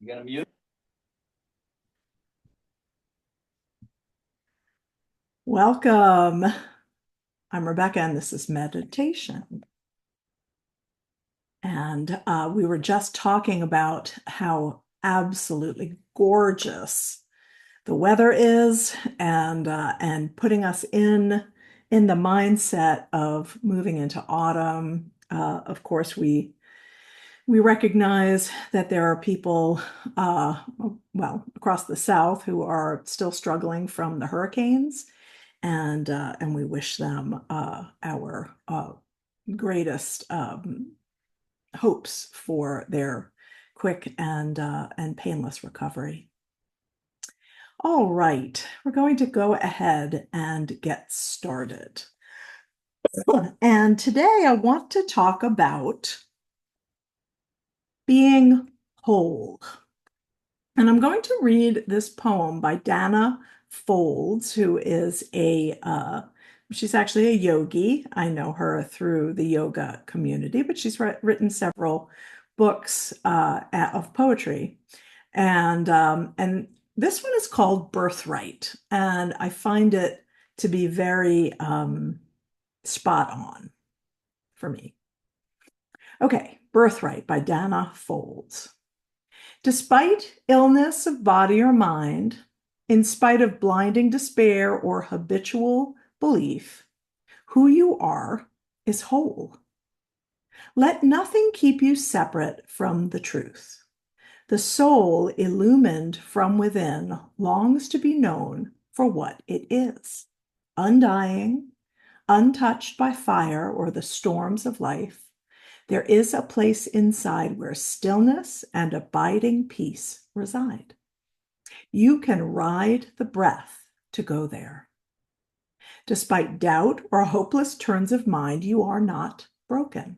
You gonna mute? Welcome. I'm Rebecca, and this is meditation. And we were just talking about how absolutely gorgeous the weather is, and putting us in the mindset of moving into autumn. Of course, we recognize that there are people, across the South who are still struggling from the hurricanes, and we wish them our greatest hopes for their quick and painless recovery. All right, we're going to go ahead and get started. And today I want to talk about being whole. And I'm going to read this poem by Danna Faulds, who is she's actually a yogi. I know her through the yoga community, but she's written several books of poetry. And this one is called Birthright, and I find it to be very spot on for me. Okay, Birthright by Danna Faulds. Despite illness of body or mind, in spite of blinding despair or habitual belief, who you are is whole. Let nothing keep you separate from the truth. The soul, illumined from within, longs to be known for what it is, undying, untouched by fire or the storms of life. There is a place inside where stillness and abiding peace reside. You can ride the breath to go there. Despite doubt or hopeless turns of mind, you are not broken.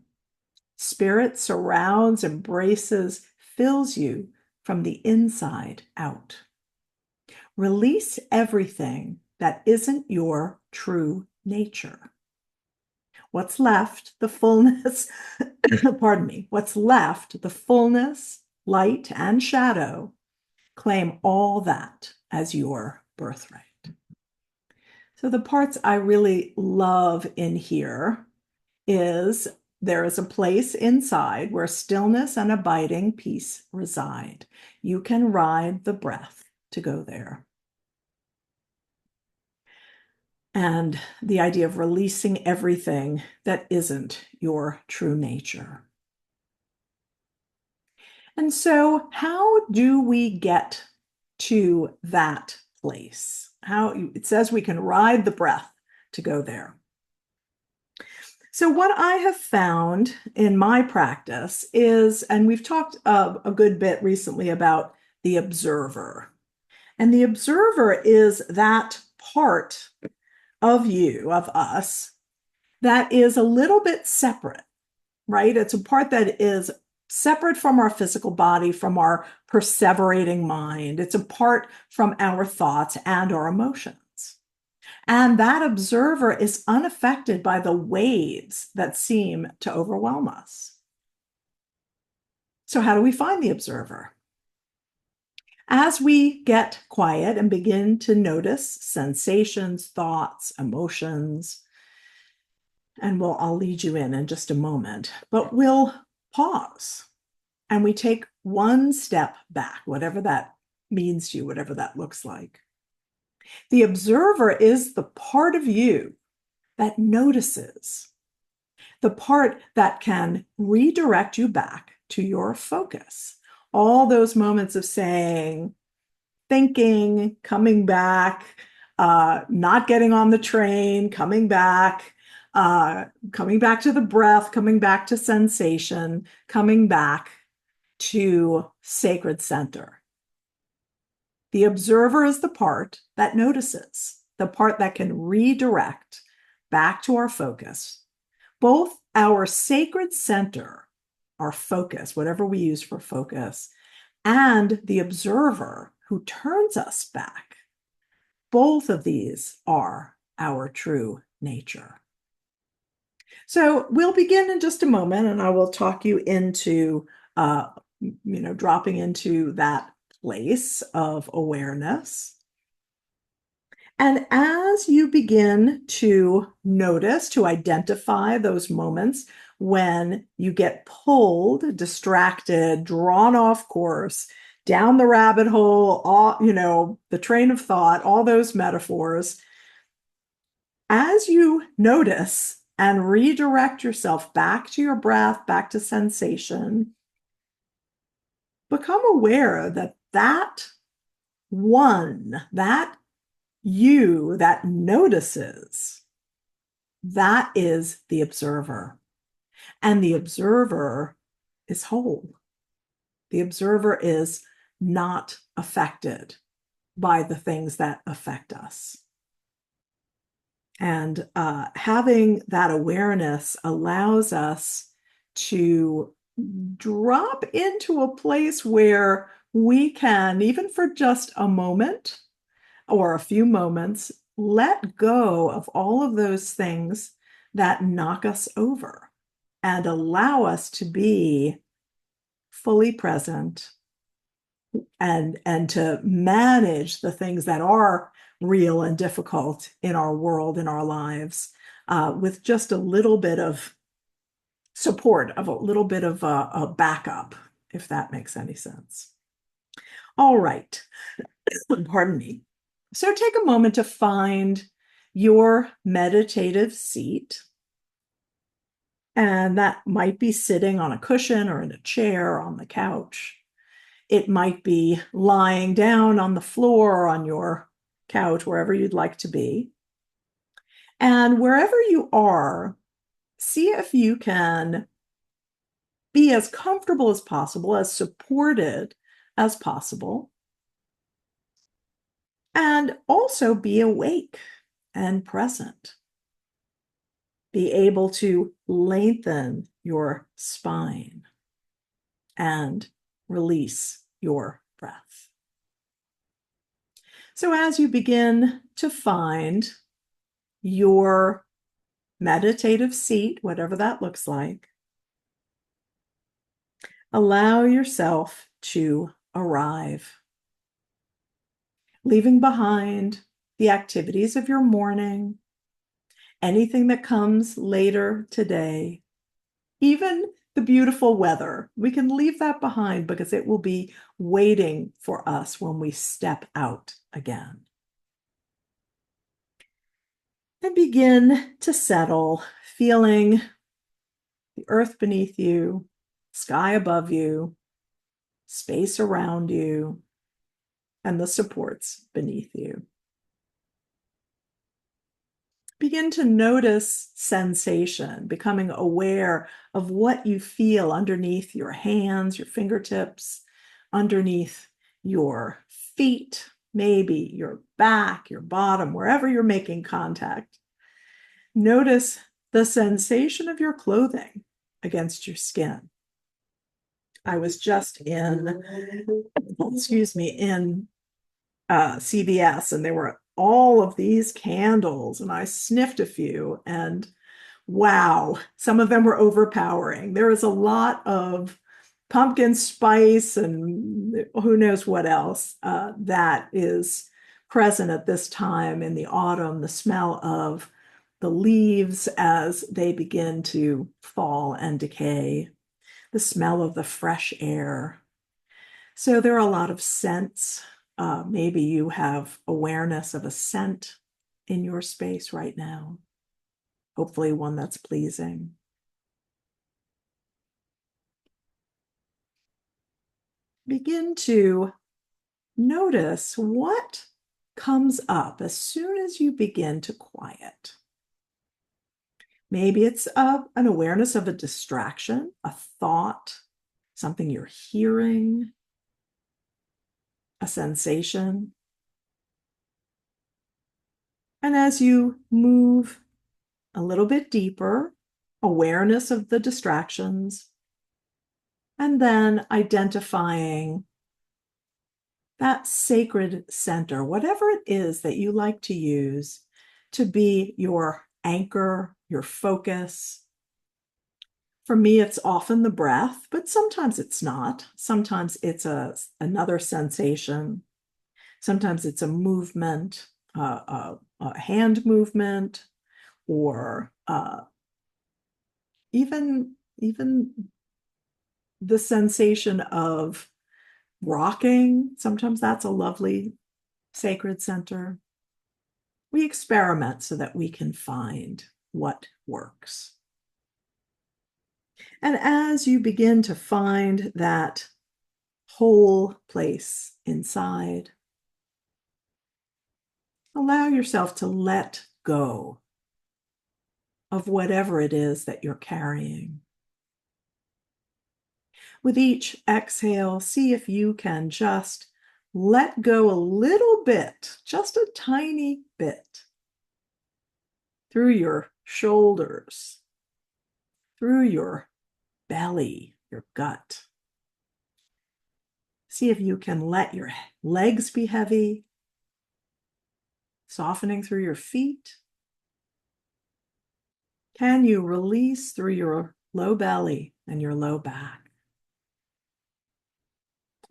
Spirit surrounds, embraces, fills you from the inside out. Release everything that isn't your true nature. What's left, the fullness, pardon me, what's left, the fullness, light, and shadow, claim all that as your birthright. So the parts I really love in here is there is a place inside where stillness and abiding peace reside. You can ride the breath to go there. And the idea of releasing everything that isn't your true nature. And so, how do we get to that place? How it says we can ride the breath to go there. So, what I have found in my practice is, and we've talked a good bit recently about the observer. And the observer is that part of you, of us, that is a little bit separate, right? It's a part that is separate from our physical body, from our perseverating mind. It's apart from our thoughts and our emotions. And that observer is unaffected by the waves that seem to overwhelm us. So, how do we find the observer? As we get quiet and begin to notice sensations, thoughts, emotions, and I'll lead you in just a moment, but we'll pause and we take one step back, whatever that means to you, whatever that looks like. The observer is the part of you that notices, the part that can redirect you back to your focus. All those moments of saying, thinking, coming back, not getting on the train, coming back to the breath, coming back to sensation, coming back to sacred center. The observer is the part that notices, the part that can redirect back to our focus. Both our sacred center, our focus, whatever we use for focus, and the observer who turns us back, both of these are our true nature. So we'll begin in just a moment, and I will talk you into dropping into that place of awareness. And as you begin to notice, to identify those moments when you get pulled, distracted, drawn off course, down the rabbit hole, the train of thought, all those metaphors, as you notice and redirect yourself back to your breath, back to sensation, become aware that that you that notices, that is the observer. And the observer is whole. The observer is not affected by the things that affect us. And having that awareness allows us to drop into a place where we can, even for just a moment or a few moments, let go of all of those things that knock us over and allow us to be fully present and to manage the things that are real and difficult in our world, in our lives, with just a little bit of support, of a little bit of a backup, if that makes any sense. All right. Pardon me. So take a moment to find your meditative seat. And that might be sitting on a cushion or in a chair or on the couch. It might be lying down on the floor or on your couch, wherever you'd like to be. And wherever you are, see if you can be as comfortable as possible, as supported as possible, and also be awake and present. Be able to lengthen your spine and release your breath. So as you begin to find your meditative seat, whatever that looks like, allow yourself to arrive, leaving behind the activities of your morning, anything that comes later today, even the beautiful weather. We can leave that behind because it will be waiting for us when we step out again. And begin to settle, feeling the earth beneath you, sky above you, space around you, and the supports beneath you. Begin to notice sensation, becoming aware of what you feel underneath your hands, your fingertips, underneath your feet, maybe your back, your bottom, wherever you're making contact. Notice the sensation of your clothing against your skin. I was just in CVS, and there were all of these candles, and I sniffed a few, and wow, some of them were overpowering. There is a lot of pumpkin spice and who knows what else that is present at this time in the autumn, the smell of the leaves as they begin to fall and decay, the smell of the fresh air. So there are a lot of scents. Maybe you have awareness of a scent in your space right now, hopefully one that's pleasing. Begin to notice what comes up as soon as you begin to quiet. Maybe it's an awareness of a distraction, a thought, something you're hearing, a sensation. And as you move a little bit deeper, awareness of the distractions, and then identifying that sacred center, whatever it is that you like to use to be your anchor, your focus, For me, it's often the breath, but sometimes it's not. Sometimes it's another sensation. Sometimes it's a movement, a hand movement, or even the sensation of rocking. Sometimes that's a lovely sacred center. We experiment so that we can find what works. And as you begin to find that whole place inside, allow yourself to let go of whatever it is that you're carrying. With each exhale, see if you can just let go a little bit, just a tiny bit, through your shoulders, through your belly, your gut. See if you can let your legs be heavy, softening through your feet. Can you release through your low belly and your low back?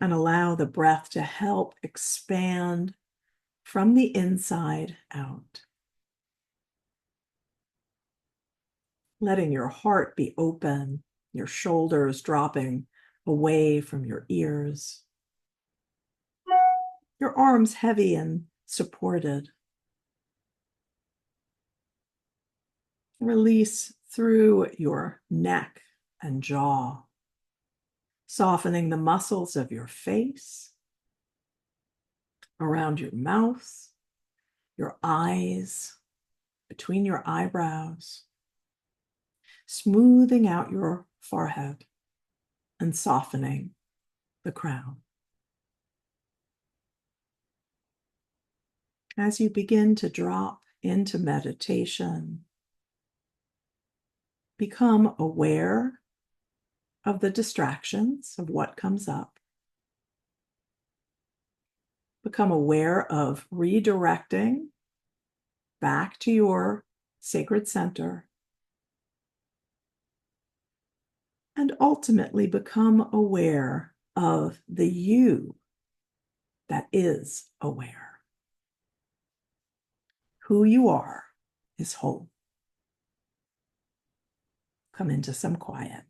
And allow the breath to help expand from the inside out. Letting your heart be open, your shoulders dropping away from your ears, your arms heavy and supported. Release through your neck and jaw, softening the muscles of your face, around your mouth, your eyes, between your eyebrows, smoothing out your forehead and softening the crown. As you begin to drop into meditation, become aware of the distractions of what comes up. Become aware of redirecting back to your sacred center. And ultimately become aware of the you that is aware. Who you are is whole. Come into some quiet.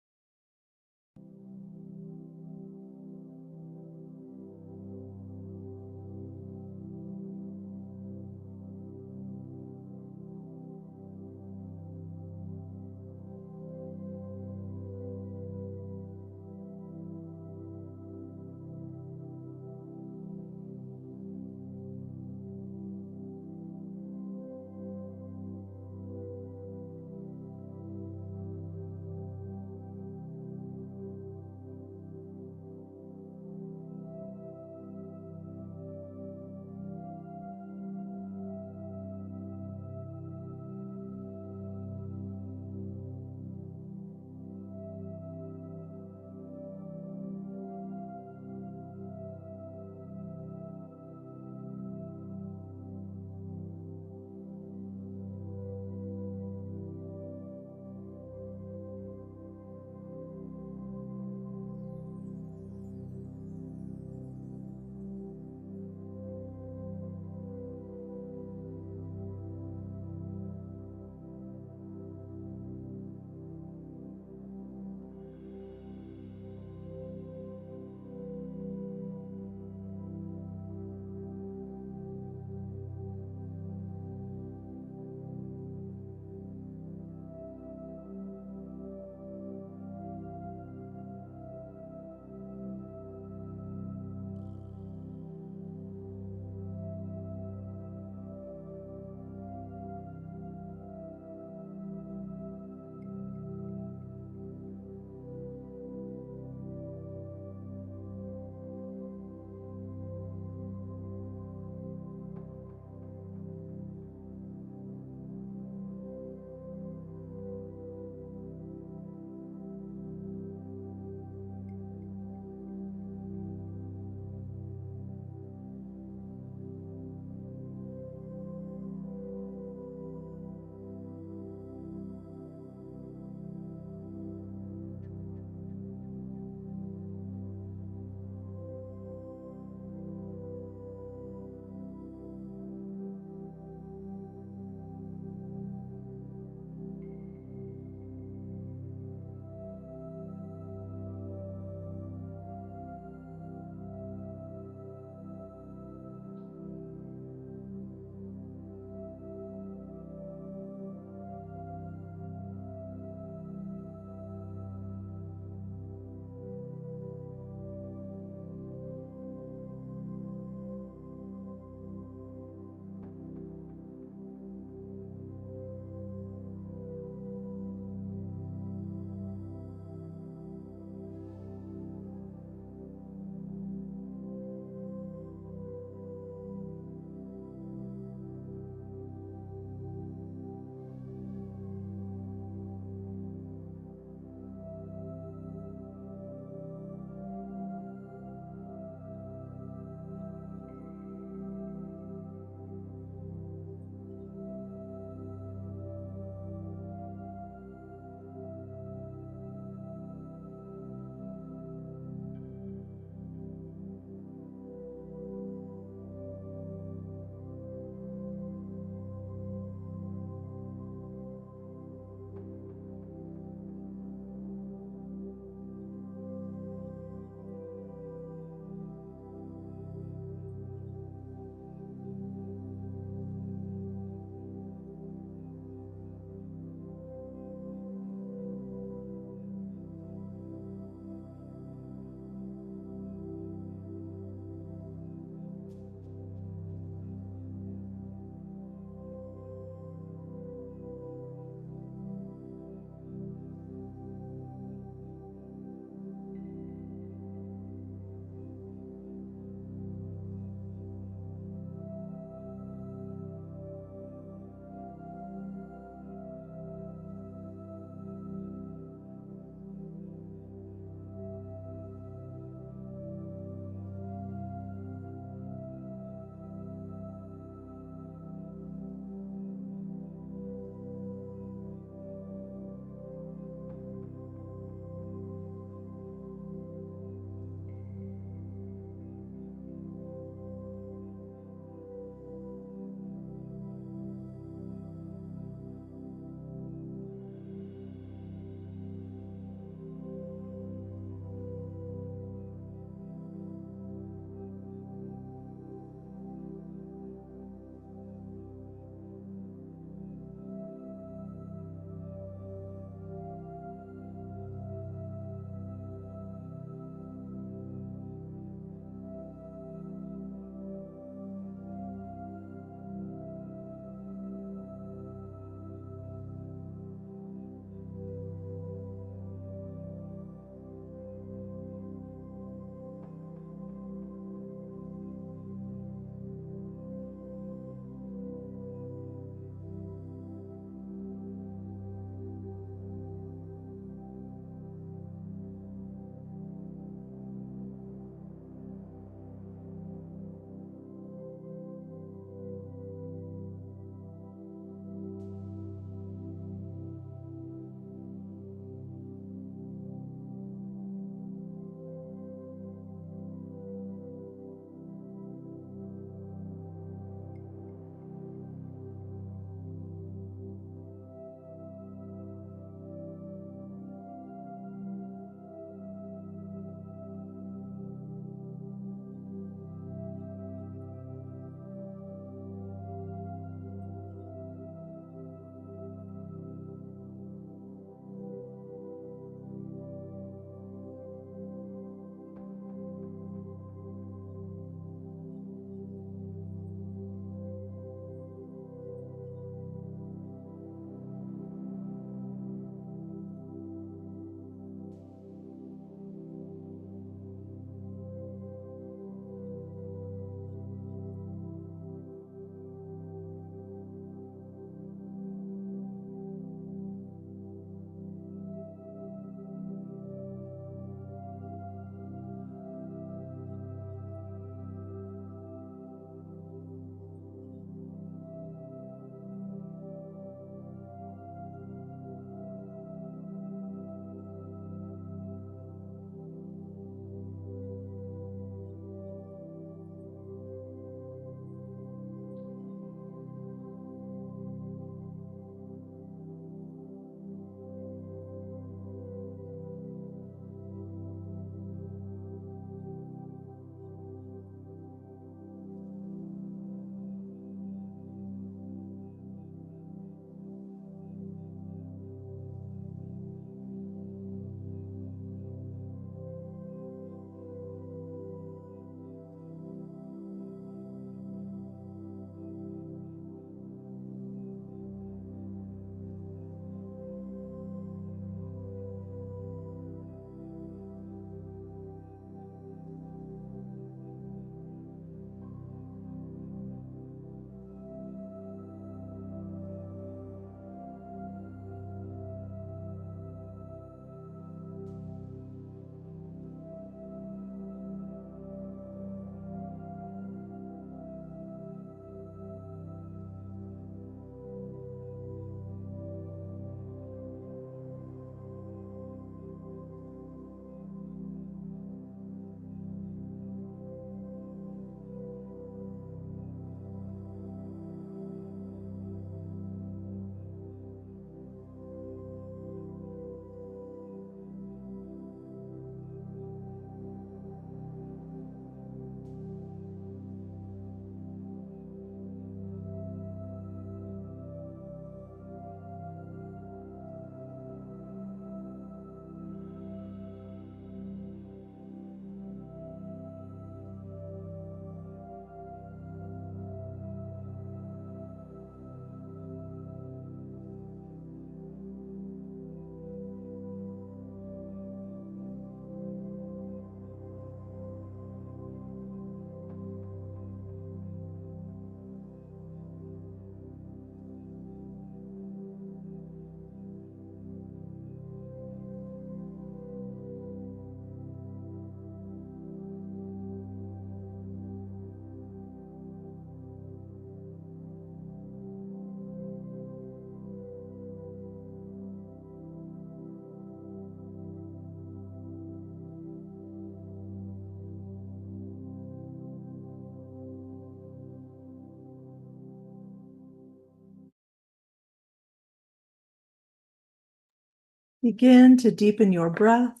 Begin to deepen your breath,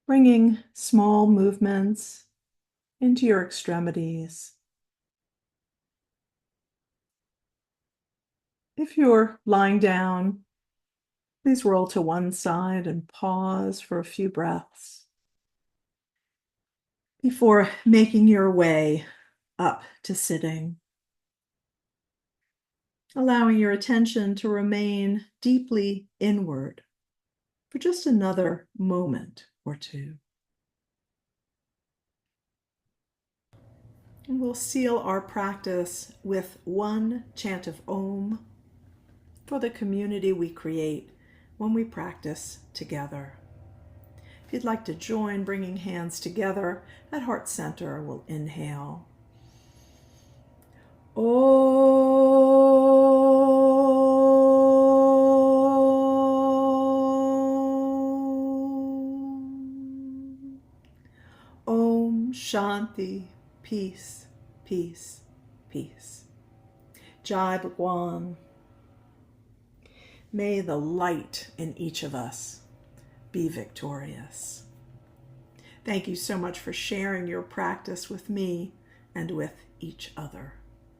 bringing small movements into your extremities. If you're lying down, please roll to one side and pause for a few breaths before making your way up to sitting. Allowing your attention to remain deeply inward for just another moment or two. And we'll seal our practice with one chant of Om for the community we create when we practice together. If you'd like to join, bringing hands together at heart center, we'll inhale. Om Shanti, peace, peace, peace. Jai Bhagwan. May the light in each of us be victorious. Thank you so much for sharing your practice with me and with each other.